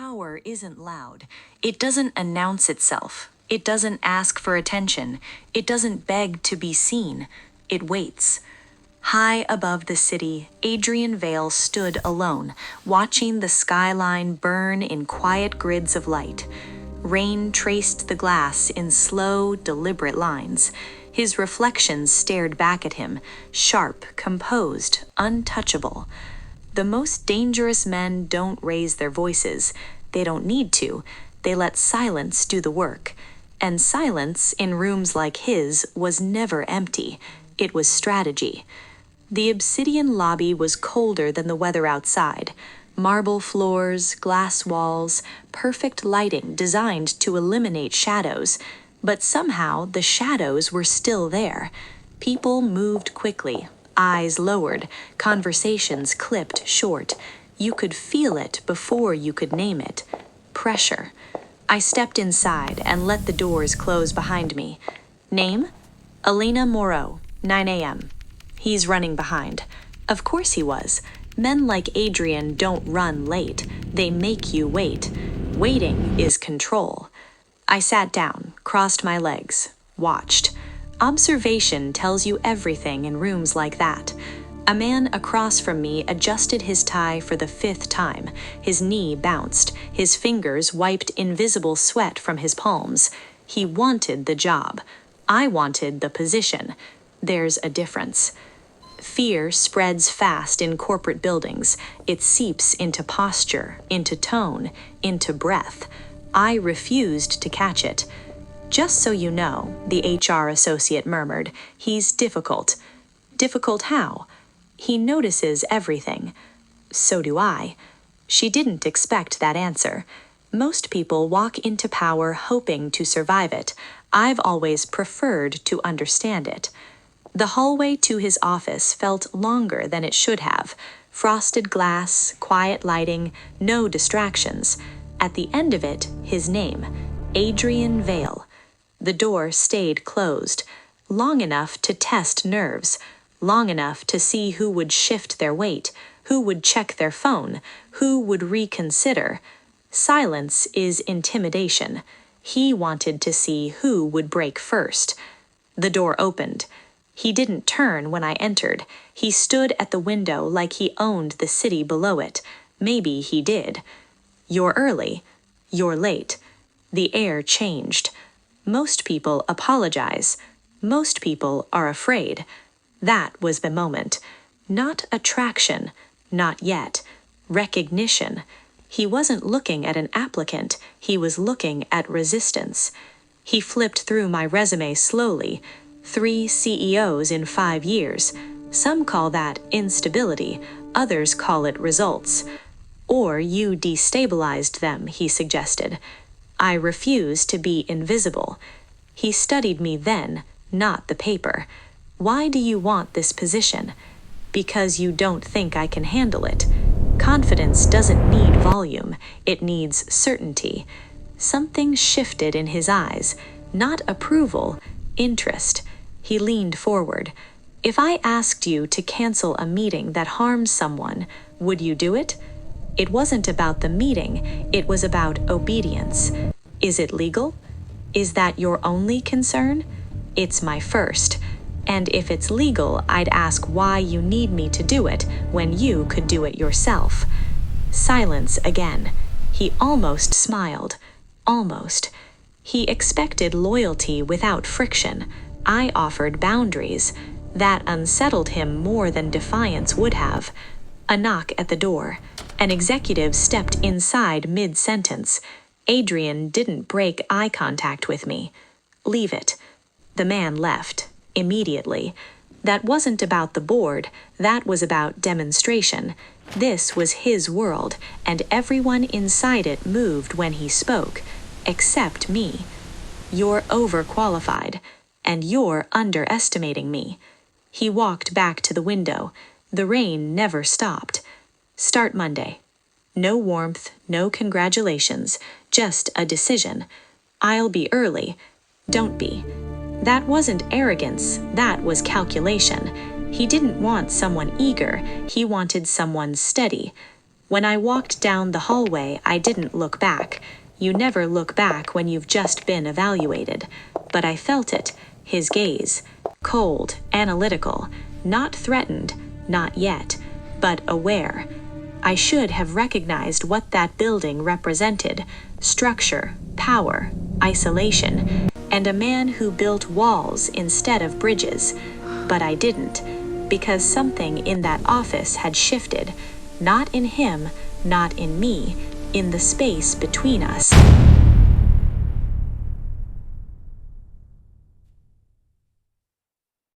Power isn't loud. It doesn't announce itself. It doesn't ask for attention. It doesn't beg to be seen. It waits. High above the city, Adrian Vale stood alone, watching the skyline burn in quiet grids of light. Rain traced the glass in slow, deliberate lines. His reflections stared back at him, sharp, composed, untouchable. The most dangerous men don't raise their voices. They don't need to. They let silence do the work. And silence, in rooms like his, was never empty. It was strategy. The obsidian lobby was colder than the weather outside. Marble floors, glass walls, perfect lighting designed to eliminate shadows. But somehow the shadows were still there. People moved quickly, eyes lowered, conversations clipped short. You could feel it before you could name it. Pressure. I stepped inside and let the doors close behind me. Name? Elena Moreau, 9 a.m. He's running behind. Of course he was. Men like Adrian don't run late. They make you wait. Waiting is control. I sat down, crossed my legs, watched. Observation tells you everything in rooms like that. A man across from me adjusted his tie for the 5th time. His knee bounced. His fingers wiped invisible sweat from his palms. He wanted the job. I wanted the position. There's a difference. Fear spreads fast in corporate buildings. It seeps into posture, into tone, into breath. I refused to catch it. Just so you know, the HR associate murmured, he's difficult. Difficult how? He notices everything. So do I. She didn't expect that answer. Most people walk into power hoping to survive it. I've always preferred to understand it. The hallway to his office felt longer than it should have. Frosted glass, quiet lighting, no distractions. At the end of it, his name, Adrian Vale. The door stayed closed, long enough to test nerves, long enough to see who would shift their weight, who would check their phone, who would reconsider. Silence is intimidation. He wanted to see who would break first. The door opened. He didn't turn when I entered. He stood at the window like he owned the city below it. Maybe he did. You're early. You're late. The air changed. Most people apologize. Most people are afraid. That was the moment. Not attraction. Not yet. Recognition. He wasn't looking at an applicant. He was looking at resistance. He flipped through my resume slowly. 3 CEOs in 5 years. Some call that instability. Others call it results. Or you destabilized them, he suggested. I refuse to be invisible. He studied me then, not the paper. Why do you want this position? Because you don't think I can handle it. Confidence doesn't need volume. It needs certainty. Something shifted in his eyes. Not approval, interest. He leaned forward. If I asked you to cancel a meeting that harms someone, would you do it? It wasn't about the meeting. It was about obedience. Is it legal? Is that your only concern? It's my first. And if it's legal, I'd ask why you need me to do it when you could do it yourself. Silence again. He almost smiled. Almost. He expected loyalty without friction. I offered boundaries. That unsettled him more than defiance would have. A knock at the door. An executive stepped inside mid-sentence. Adrian didn't break eye contact with me. Leave it. The man left. Immediately. That wasn't about the board. That was about demonstration. This was his world, and everyone inside it moved when he spoke. Except me. You're overqualified. And you're underestimating me. He walked back to the window. The rain never stopped. Start Monday. No warmth, no congratulations, just a decision. I'll be early. Don't be. That wasn't arrogance, that was calculation. He didn't want someone eager, he wanted someone steady. When I walked down the hallway, I didn't look back. You never look back when you've just been evaluated. But I felt it, his gaze. Cold, analytical, not threatened, not yet, but aware. I should have recognized what that building represented: structure, power, isolation, and a man who built walls instead of bridges. But I didn't, because something in that office had shifted, not in him, not in me, in the space between us.